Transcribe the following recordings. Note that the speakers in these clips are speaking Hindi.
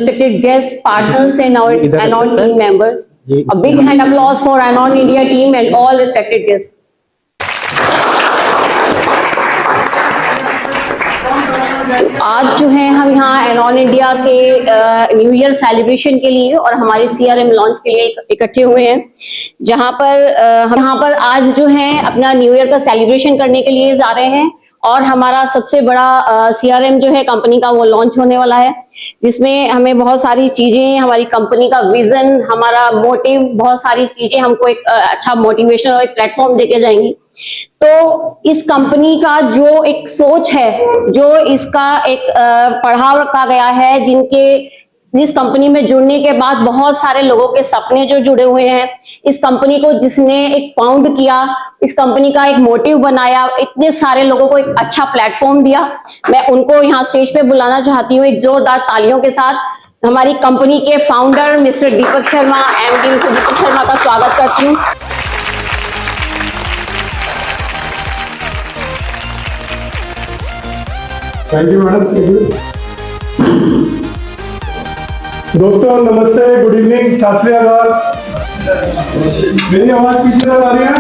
respected guests, partners, and our Anon team members. A big hand applause for Anon India team and all respected guests. आज जो है हम यहाँ एनॉन इंडिया के न्यू ईयर सेलिब्रेशन के लिए और हमारे सीआरएम लॉन्च के लिए इकट्ठे हुए हैं, जहाँ पर हम यहाँ पर आज जो है अपना न्यू ईयर का सेलिब्रेशन करने के लिए जा रहे हैं और हमारा सबसे बड़ा सीआरएम जो है कंपनी का वो लॉन्च होने वाला है, जिसमें हमें बहुत सारी चीजें, हमारी कंपनी का विजन, हमारा मोटिव, बहुत सारी चीजें हमको एक अच्छा मोटिवेशन और एक प्लेटफॉर्म देके जाएंगी। तो इस कंपनी का जो एक सोच है, जो इसका एक पढ़ाव रखा गया है, जिस कंपनी में जुड़ने के बाद बहुत सारे लोगों के सपने जो जुड़े हुए हैं, इस कंपनी को जिसने एक फाउंड किया, इस कंपनी का एक मोटिव बनाया, इतने सारे लोगों को एक अच्छा प्लेटफॉर्म दिया, मैं उनको यहाँ स्टेज पे बुलाना चाहती हूँ एक जोरदार तालियों के साथ। हमारी कंपनी के founder mister Deepak Sharma, MD mister Deepak Sharma का स्वागत करती हूँ। Thank you madam. दोस्तों नमस्ते, गुड इवनिंग, सत श्री अकाल। मेरी आवाज किस तरह आ रही है?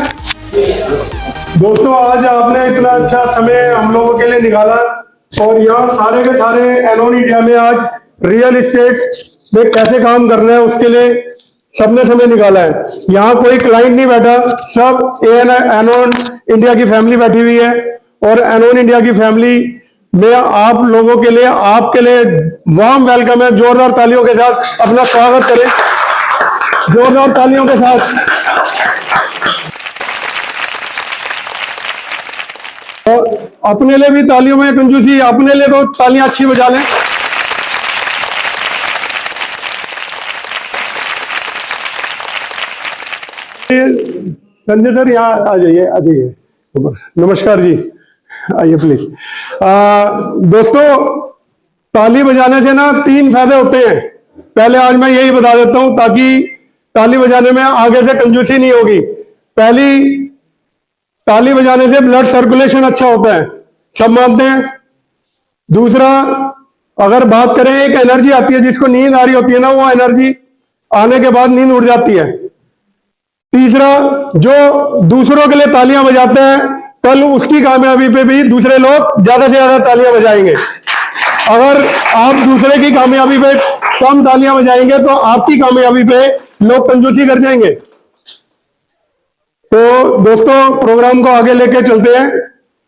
दोस्तों आज आपने इतना अच्छा समय हम लोगों के लिए निकाला और यहाँ सारे के सारे एनॉन इंडिया में आज रियल एस्टेट में कैसे काम करना है उसके लिए सबने समय निकाला है। यहाँ कोई क्लाइंट नहीं बैठा, सब एनॉन इंडिया की फैमिली बैठी हुई है और एनॉन इंडिया की फैमिली में आप लोगों के लिए, आपके लिए वार्म वेलकम है। जोरदार तालियों के साथ अपना स्वागत करें, जोरदार तालियों के साथ। और अपने लिए भी तालियों में कंजूसी, अपने लिए तो तालियां अच्छी बजा लें। संजय सर यहाँ आ जाइए, आ जाइए। नमस्कार जी, आइए प्लीज। दोस्तों ताली बजाने से ना 3 फायदे होते हैं। पहले आज मैं यही बता देता हूं ताकि ताली बजाने में आगे से कंजूसी नहीं होगी। पहली, ताली बजाने से ब्लड सर्कुलेशन अच्छा होता है, सब मानते हैं। दूसरा, अगर बात करें एक एनर्जी आती है, जिसको नींद आ रही होती है ना, वो एनर्जी आने के बाद नींद उड़ जाती है। तीसरा, जो दूसरों के लिए तालियां बजाते हैं कल उसकी कामयाबी पे भी दूसरे लोग ज्यादा से ज्यादा तालियां बजाएंगे। अगर आप दूसरे की कामयाबी पे कम तालियां बजाएंगे तो आपकी कामयाबी पे लोग कंजूसी कर जाएंगे। तो दोस्तों प्रोग्राम को आगे लेके चलते हैं।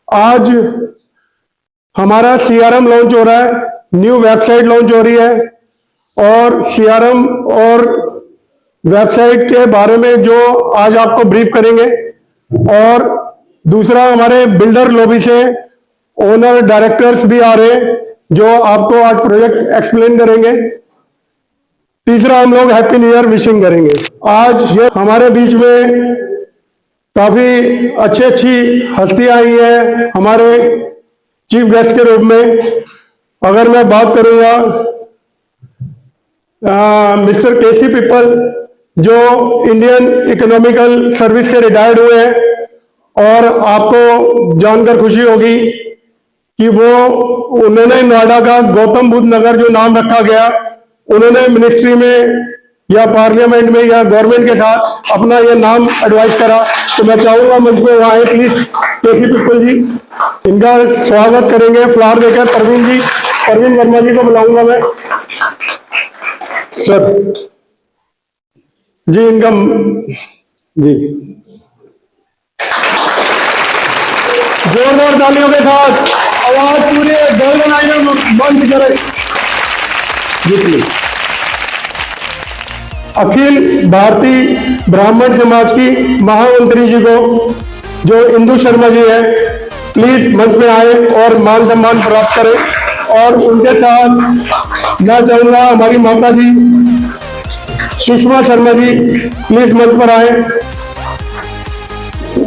आज हमारा सीआरएम लॉन्च हो रहा है, न्यू वेबसाइट लॉन्च हो रही है और सीआरएम और वेबसाइट के बारे में जो आज आपको ब्रीफ करेंगे। और दूसरा, हमारे बिल्डर लॉबी से ओनर डायरेक्टर्स भी आ रहे हैं जो आपको आज प्रोजेक्ट एक्सप्लेन करेंगे। तीसरा, हम लोग हैप्पी न्यू ईयर विशिंग करेंगे। आज ये हमारे बीच में काफी अच्छी हस्तियां आई हैं हमारे चीफ गेस्ट के रूप में। अगर मैं बात करूंगा मिस्टर केसी पिप्पल, जो इंडियन इकोनॉमिकल सर्विस से रिटायर्ड हुए हैं और आपको जानकर खुशी होगी कि उन्होंने नोएडा का गौतम बुद्ध नगर जो नाम रखा गया, उन्होंने मिनिस्ट्री में या पार्लियामेंट में या गवर्नमेंट के साथ अपना ये नाम एडवाइस करा। तो मैं चाहूंगा मंच पे आए प्लीज केसी पिप्पल जी, इनका स्वागत करेंगे फ्लावर देकर। परवीन वर्मा जी को बुलाऊंगा मैं सर जी, इनका जी जोरदार तालियों के साथ आवाज पूरे गोल्डन आइडल बंद करें जी प्लीज। अखिल भारतीय ब्राह्मण समाज की महामंत्री जी को, जो इंदु शर्मा जी है, प्लीज मंच में आए और मान सम्मान प्राप्त करें। और उनके साथ मैं चाहूंगा हमारी माता जी सुषमा शर्मा जी प्लीज मंच पर आए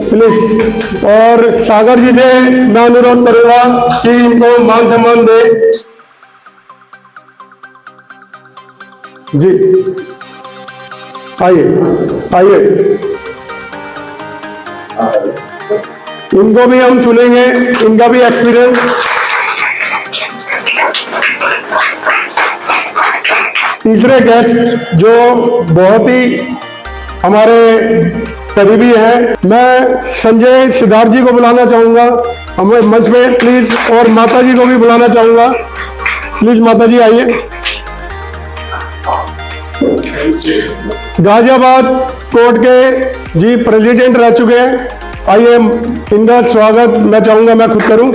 प्लीज। और सागर जी से मैं अनुरोध करूंगा कि इनको मान सम्मान दे जी। आइए आइए, इनको भी हम सुनेंगे, इनका भी एक्सपीरियंस। तीसरे गेस्ट जो बहुत ही हमारे करीबी हैं, मैं संजय सिद्धार्थ जी को बुलाना चाहूंगा हमें मंच पे प्लीज, और माता जी को भी बुलाना चाहूंगा प्लीज। माता जी आइए। गाजियाबाद कोर्ट के जी प्रेसिडेंट रह चुके हैं, आइए इनका स्वागत मैं चाहूंगा मैं खुद करूं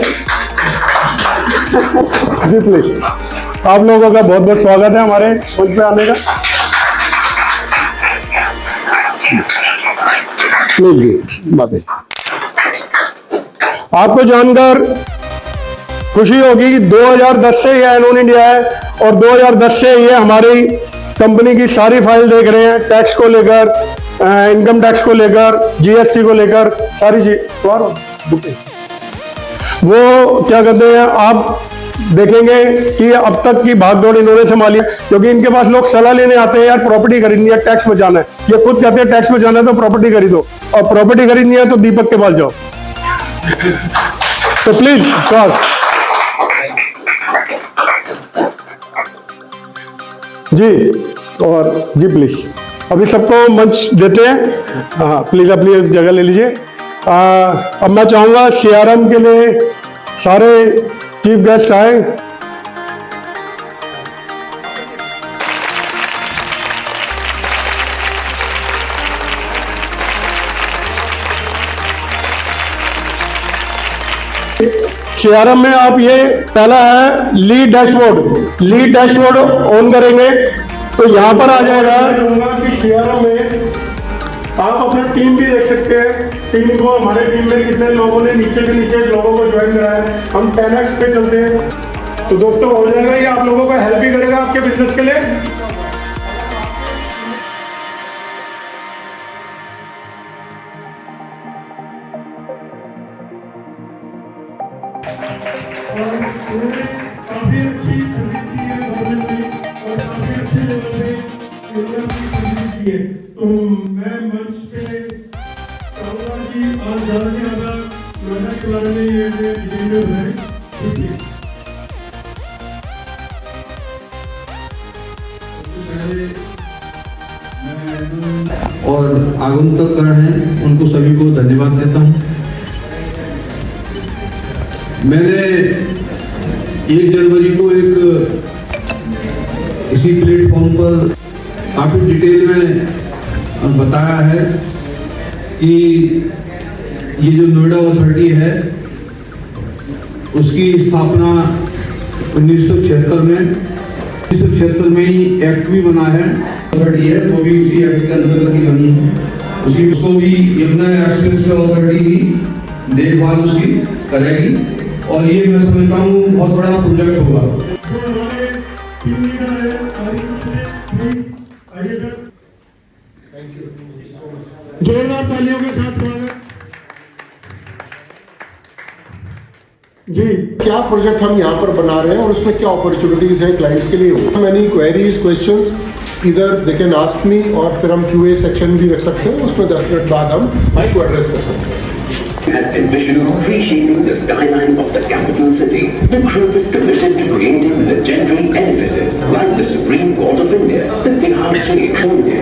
जी प्लीज। आप लोगों का बहुत बहुत स्वागत है हमारे मंच पे आने का, प्लीज जी बातें। आपको जानकर खुशी होगी कि 2010 से ये एनोन इंडिया है और 2010 से ये हमारी कंपनी की सारी फाइल देख रहे हैं, टैक्स को लेकर, इनकम टैक्स को लेकर, जीएसटी को लेकर, सारी चीज। वो क्या कहते हैं, आप देखेंगे कि अब तक की भागदौड़ इन्होंने संभाली है, क्योंकि इनके पास लोग सलाह लेने आते हैं, यार प्रॉपर्टी खरीदनी है, टैक्स बचाना है। ये खुद कहते हैं टैक्स बचाना है तो प्रॉपर्टी खरीदो, और प्रॉपर्टी खरीदनी है तो दीपक के पास जाओ। तो प्लीज सर जी, और जी प्लीज अभी सबको मंच देते हैं। हाँ प्लीज अपनी जगह ले लीजिए। अब मैं चाहूंगा सीआरएम के लिए सारे चीफ गेस्ट आए। सीआरएम में आप ये पहला है लीड डैशबोर्ड ऑन करेंगे तो यहां पर आ जाएगा कि सीआरएम में आप अपना टीम भी देख सकते हैं। टीम को, हमारे टीम में कितने लोगों ने नीचे से नीचे लोगों को ज्वाइन कराया है, हम 10x पे चलते हैं। तो दोस्तों हो जाएगा, ये आप लोगों को हेल्प भी करेगा आपके बिजनेस के लिए। काफी अच्छी सर्विस दी है गवर्नमेंट ने और काफी अच्छे लेवल पे सर्विस दी है। तो मैं मंच पे चाहूंगा कि आज ज्यादा से ज्यादा नोएडा के बारे में ये डिटेल है। और आगंतुकगण हैं उनको सभी को धन्यवाद देता हूं। मैंने 1 जनवरी को एक इसी प्लेटफॉर्म पर काफी डिटेल में बताया है कि ये जो नोएडा अथॉरिटी है उसकी स्थापना 1976 में ही एक्ट भी बना है। अथॉरिटी है वो भी उसी एक्ट के अंतर्गत ही बनी है। उसी उसको भी यमुना एक्सप्रेस वे अथॉरिटी ही देखभाल उसकी करेगी और ये मैं समझता हूँ बहुत बड़ा प्रोजेक्ट होगा। जोरदार तालियों के साथ स्वागत जी। क्या प्रोजेक्ट हम यहाँ पर बना रहे हैं और उसमें क्या अपॉर्चुनिटीज है क्लाइंट्स के लिए? मैनी क्वेरीज क्वेश्चंस इधर दे कैन आस्क मी और फिर हम क्यूए सेक्शन भी रख सकते हैं, उसमें 10 मिनट बाद हम इसको एड्रेस कर सकते हैं। Has envisioned reshaping the skyline of the capital city. The group is committed to creating legendary edifices like the Supreme Court of India, the Tihar Jail, India.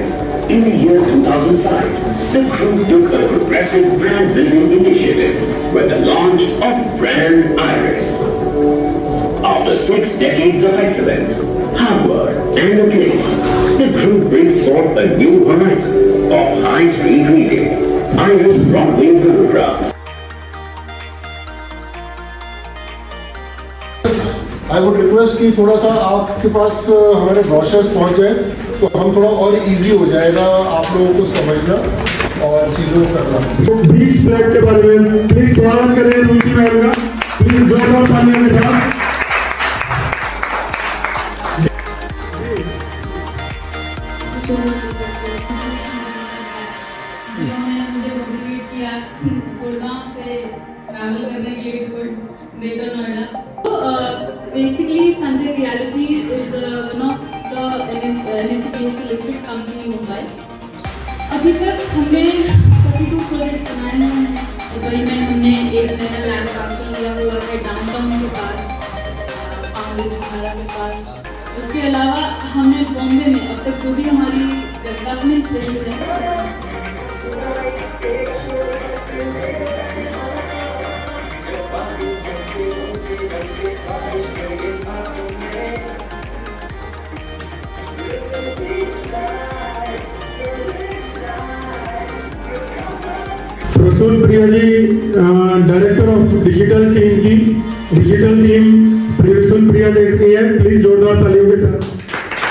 In the year 2005, the group took a progressive brand building initiative with the launch of Brand Iris. After 6 decades of excellence, hard work, and acclaim, the group brings forth a new horizon of high street retail. Iris Broadway, Gurugram. I would request कि थोड़ा सा आपके पास हमारे ब्रोशर्स पहुंच जाए तो हम थोड़ा और इजी हो जाएगा आप लोगों को समझना और चीज़ों को करना। बीच फ्लैग के बारे में प्लीज स्वागत करें रुचि मैम का, प्लीज जोरदार तालियों के साथ। जिन्होंने मुझे मोटिवेट किया गुड़गांव से ट्रैवल करने के लिए टुवर्ड्स ग्रेटर नोएडा। तो basically Sunday reality is one of the NSE listed company Mumbai. अभी तक हमने 42 प्रोजेक्ट्स बनाए हुए हैं। दुबई में हमने एक नया लैंड पार्सल लिया हुआ है डाउनटाउन के पास, पाम बीच के पास। उसके अलावा हमने बॉम्बे में अब तक जो भी हमारी डेवलपमेंट्स रही है Prasoon Priya ji, director of digital team Prasoon Priya देख रही है, प्लीज जोरदार तालियों के साथ।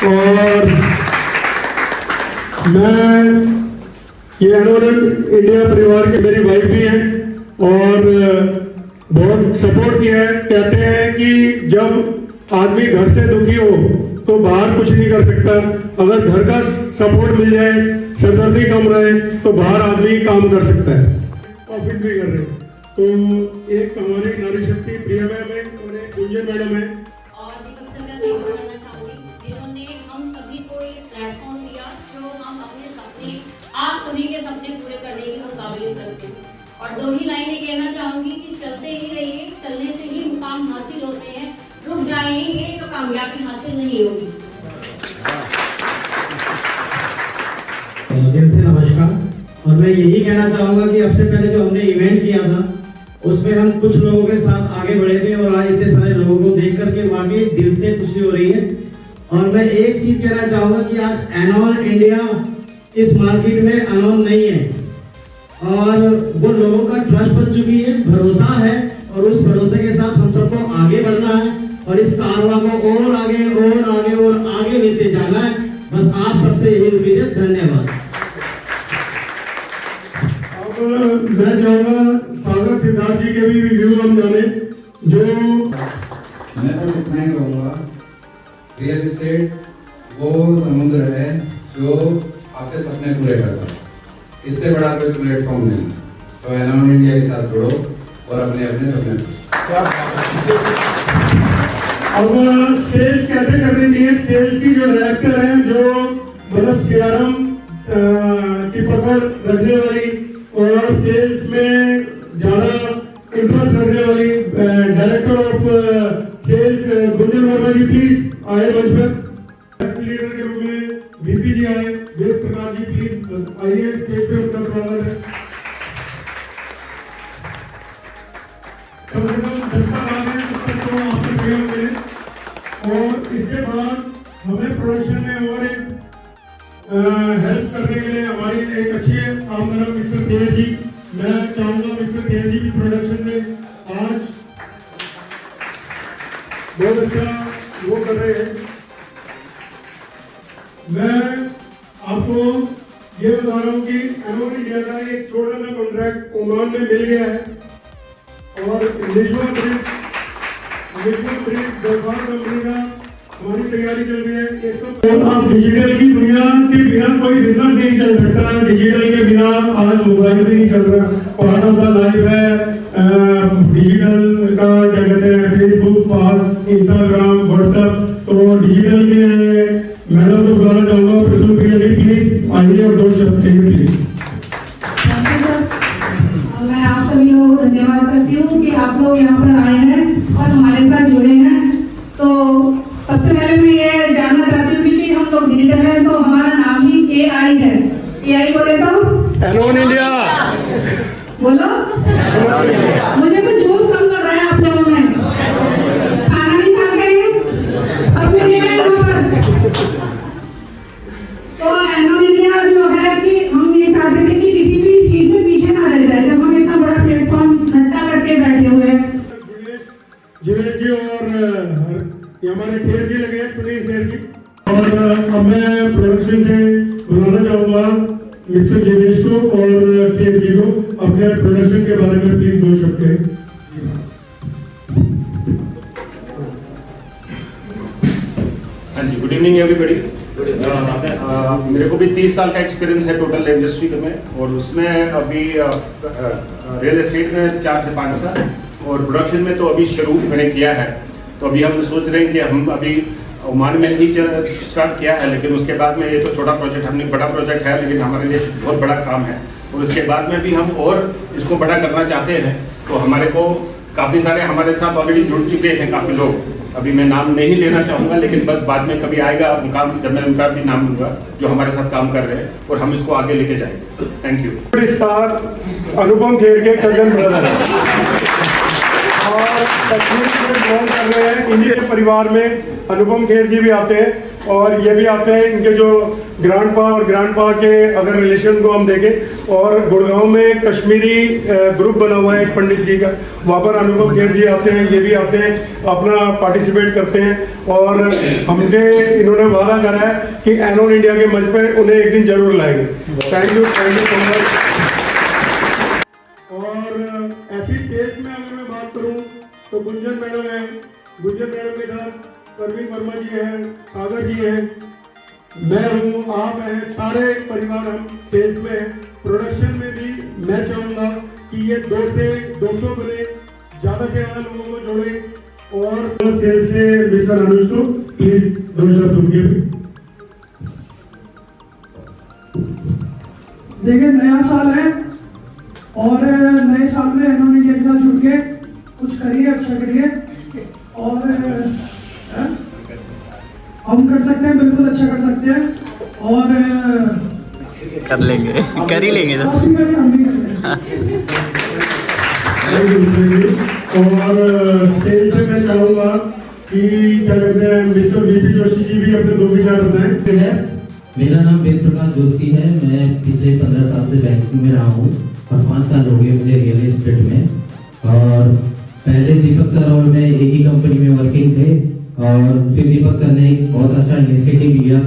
और मैं ये एनोरन इंडिया परिवार के मेरी वाइफ भी हैं और बहुत सपोर्ट किया है। कहते हैं कि जब आदमी घर से दुखी हो तो बाहर कुछ नहीं कर सकता, अगर घर का सपोर्ट मिल जाए, सरदर्दी कम रहे तो बाहर आदमी काम कर सकता है। ऑफिस भी कर रहे हैं। तो एक हमारी नारी शक्ति प्रिया मैम है और एक गुंजन मैडम है। और दीपक सर का थैंक यू करना चाहूंगी जिन्होंने हम सभी को ये प्लेटफॉर्म दिया जो हम अपने सपने, आप सभी के सपने पूरे करने के हम काबिल करते हैं। और 2 ही लाइनें कहना चाहूंगी कि चलते ही रहिए, चलने से ही मुकाम हासिल होते हैं, रुक जाएंगे तो कामयाबी हासिल नहीं होगी। दिल से नमस्कार। और मैं यही कहना चाहूँगा कि अब से पहले जो हमने इवेंट किया था उसमें हम कुछ लोगों के साथ आगे बढ़े थे और आज इतने सारे लोगों को देख करके वाकई दिल से खुशी हो रही है। और मैं एक चीज़ कहना चाहूँगा कि आज एनॉन इंडिया इस मार्केट में अनोन नहीं है और वो लोगों का ट्रस्ट बन चुकी है, भरोसा है और उस भरोसे के साथ हम सबको आगे बढ़ना है और इस कारवां को और आगे और आगे और आगे लेते जाना है। बस आप सबसे यही उम्मीद है। धन्यवाद। मैं चाहूंगा सागर सिद्धार्थ जी के भी व्यू हम जाने जो मैं बस इतना ही कहूँगा, रियल एस्टेट वो समुद्र है जो आपके सपने पूरे करता है, इससे बड़ा कोई प्लेटफॉर्म नहीं। तो एनॉन इंडिया के साथ जुड़ो और अपने अपने सपने अब सेल्स कैसे करनी चाहिए। सेल्स की जो डायरेक्टर हैं, जो मतलब सीआरएम की पकड़ रखने वाली और सेल्स में ज्यादा इंटरेस्ट रखने वाली director of sales Gunjan Verma ji please आए मंच पर। लीडर के रूप में वीपी जी आए, वेद प्रकाश जी प्लीज आइए स्टेज पे, उनका स्वागत है। कम से कम जनता आ गए तब तक तो आपके सहयोग मिले। और इसके बाद हमें प्रोडक्शन में और एक हेल्प करने के लिए हमारी एक अच्छी काम कर रहा मिस्टर खेर जी। मैं चाहूंगा मिस्टर खेर जी भी प्रोडक्शन में आज बहुत अच्छा वो कर रहे हैं। मैं आपको ये बता रहा हूँ कि एनॉन इंडिया का एक छोटा सा कॉन्ट्रैक्ट ओमान में मिल गया है और निजवा ब्रिज दरबार कंपनी का हमारी तैयारी चल रही है। अब डिजिटल की दुनिया के बिना कोई बिजनेस नहीं चल सकता है, डिजिटल के बिना आज मोबाइल भी नहीं चल रहा, पार्ट ऑफ द लाइफ है डिजिटल का। क्या कहते हैं, फेसबुक, पास, इंस्टाग्राम, व्हाट्सएप। तो डिजिटल के मैडम को बुलाना चाहूंगा, प्रसून प्रिया जी प्लीज आइए और 2 शब्द कहिए प्लीज। Thank you sir. मैं आप सभी लोगों को धन्यवाद करती हूँ कि आप लोग यहाँ पर आए हैं और हमारे साथ जुड़े हैं। तो सबसे पहले मैं ये जानना चाहती हूँ क्योंकि हम लोग डिजिटल हैं तो हमारा नाम ही AI है। AI बोले तो एनॉन इंडिया बोलो। मुझे कुछ जोश कम लग रहा है आप लोगों में। खाना नहीं खा के सब मिले हैं यहाँ पर। तो एनॉन इंडिया जो है कि हम ये चाहते थे कि किसी भी चीज में पीछे ना रह जाए, जब हम इतना बड़ा प्लेटफॉर्म इकट्ठा करके बैठे हुए हैं। जुनेद जी और ये हमारे खेर जी लगे हैं, सुनील खेर जी। और अब मैं प्रोडक्शन से बुलाना चाहूंगा मिस्टर जिनेश को और खेर जी को अपने प्रोडक्शन के बारे में प्लीज 2 शब्द कहें। हाँ जी, गुड इवनिंग एवरीबॉडी। मेरे को भी 30 साल का एक्सपीरियंस है टोटल इंडस्ट्री में और उसमें अभी रियल एस्टेट में 4 से 5 साल और प्रोडक्शन में तो अभी शुरू मैंने किया है। तो अभी हम सोच रहे हैं कि हम अभी ओमान में ही स्टार्ट किया है, लेकिन उसके बाद में ये तो छोटा प्रोजेक्ट, हमने बड़ा प्रोजेक्ट है लेकिन हमारे लिए बहुत बड़ा काम है और उसके बाद में भी हम और इसको बड़ा करना चाहते हैं। तो हमारे को काफ़ी सारे हमारे साथ ऑलरेडी जुड़ चुके हैं काफ़ी लोग, अभी मैं नाम नहीं लेना चाहूँगा, लेकिन बस बाद में कभी आएगा मुकाम जब मैं उनका भी नाम लूँगा जो हमारे साथ काम कर रहे हैं, और हम इसको आगे लेके जाएंगे। Thank you. Star Anupam Kher के कजन ब्रदर और कश्मीर से बिलोंग कर रहे हैं। इन्हीं के परिवार में अनुपम खेर जी भी आते हैं और ये भी आते हैं। इनके जो ग्रैंडपा और ग्रैंडपा के अगर रिलेशन को हम देखें, और गुड़गांव में कश्मीरी ग्रुप बना हुआ है एक पंडित जी का, वहाँ पर अनुपम खेर जी आते हैं, ये भी आते हैं, अपना पार्टिसिपेट करते हैं। और हमसे इन्होंने वादा करा है कि एनोन इंडिया के मंच पर उन्हें एक दिन जरूर लाएंगे। Thank you so much. और ऐसी सेल्स में अगर मैं बात करूं तो गुंजन मैडम है, गुंजन मैडम के साथ परवीन वर्मा जी हैं, सागर जी हैं, मैं हूं, आप हैं, सारे परिवार हम सेल्स में हैं। प्रोडक्शन में भी मैं चाहूँगा कि ये 2 से 200 बने, ज़्यादा से ज़्यादा लोगों को जोड़े। और सेल्स से मिस्टर अनुज को प्लीज 2 शब्द उनके। देखिए नया साल है और नए साल में एनोन इंडिया के साथ जुड़ के कुछ करिए, अच्छा करिए। और हम कर सकते हैं, बिल्कुल अच्छा कर सकते हैं और कर लेंगे, कर ही लेंगे हम भी कर लेंगे। और स्टेज से मैं चाहूँगा कि क्या कहते हैं मिस्टर बीपी जोशी जी भी अपने 2 विचार बताएं। मेरा नाम वेद प्रकाश जोशी है। मैं पिछले 15 साल से बैंकिंग में रहा हूँ और 5 साल हो गए मुझे रियल एस्टेट में। और पहले दीपक सर और मैं एक ही कंपनी में वर्किंग थे, और फिर दीपक सर ने एक बहुत अच्छा इनिशिएटिव लिया,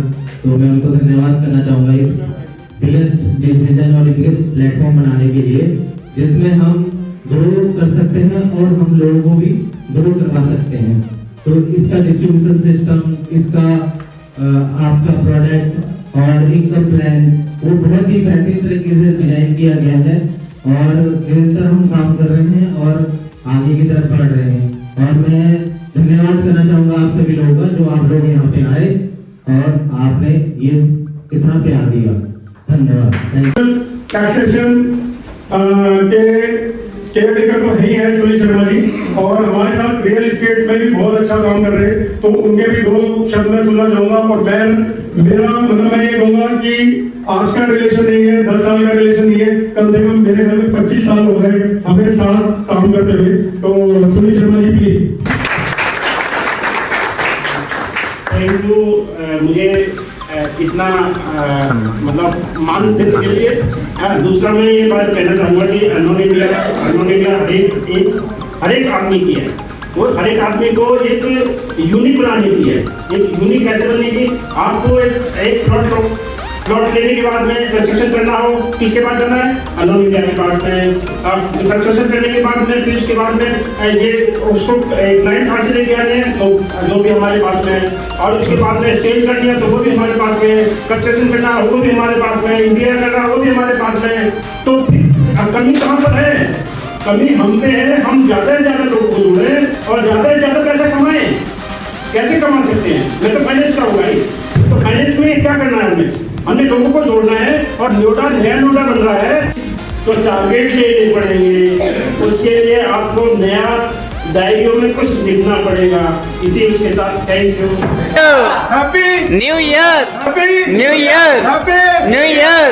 तो मैं उनको धन्यवाद करना चाहूँगा इस बिगेस्ट डिसीजन और बिगेस्ट प्लेटफॉर्म बनाने के लिए, जिसमें हम ग्रो कर सकते हैं और हम लोगों को भी ग्रो करवा सकते हैं। तो इसका डिस्ट्रीब्यूशन सिस्टम, इसका आपका प्रोडक्ट और इनकम प्लान वो बहुत ही बेहतरीन तरीके से डिजाइन किया गया है, और निरंतर हम काम कर रहे हैं और आगे की तरफ बढ़ रहे हैं। और मैं धन्यवाद करना चाहूँगा आप सभी लोगों का जो आप लोग यहाँ पे आए और आपने ये इतना प्यार दिया। धन्यवाद। टैक्सेशन के लेकर तो है ही है सुनील शर्मा जी, और हमारे साथ रियल एस्टेट में भी बहुत अच्छा काम कर रहे हैं, तो उनके भी 2 शब्द मैं सुनना चाहूँगा। और मेरा मतलब मैं ये कहूँगा कि आज का रिलेशन नहीं है, 10 साल का रिलेशन नहीं है, कम से कम मेरे घर में 25 साल हो गए हमें साथ काम करते हुए। तो Sunil Sharma ji please. Thank you मुझे इतना मतलब मान देने के लिए। दूसरा मैं ये बात कहना चाहूँगा कि एनोन इंडिया हर एक आदमी की है, और हर एक आदमी को एक यूनिक बनाने की है। एक यूनिक कैसे बनने की, आपको एक प्लॉट लेने के बाद में कंस्ट्रक्शन करना हो, किसके पास जाना है? एनोन इंडिया के पास में। आप कंस्ट्रक्शन करने के बाद में फिर उसके बाद में ये उसको क्लाइंट कहाँ से लेके आने हैं, तो जो भी हमारे पास में है। और उसके बाद में सेल कर दिया तो वो भी हमारे पास में, कंस्ट्रक्शन करना वो भी हमारे पास में, इंटीरियर करना वो भी हमारे पास में। तो फिर कमी कहाँ पर है? कमी हम पे है। हम ज़्यादा से ज़्यादा लोगों को जोड़े और ज़्यादा से ज़्यादा पैसा कमाएं। कैसे कमा सकते हैं? मैं तो फाइनेंस का होगा ही। तो फाइनेंस में क्या करना है? हमें लोगों को जोड़ना है, और नया नोटा बन रहा है तो टारगेट लेने पड़ेंगे। उसके लिए आपको नया डायरियों में कुछ लिखना पड़ेगा। इसी उसके साथ thank you. Happy new year, happy new year, happy new year.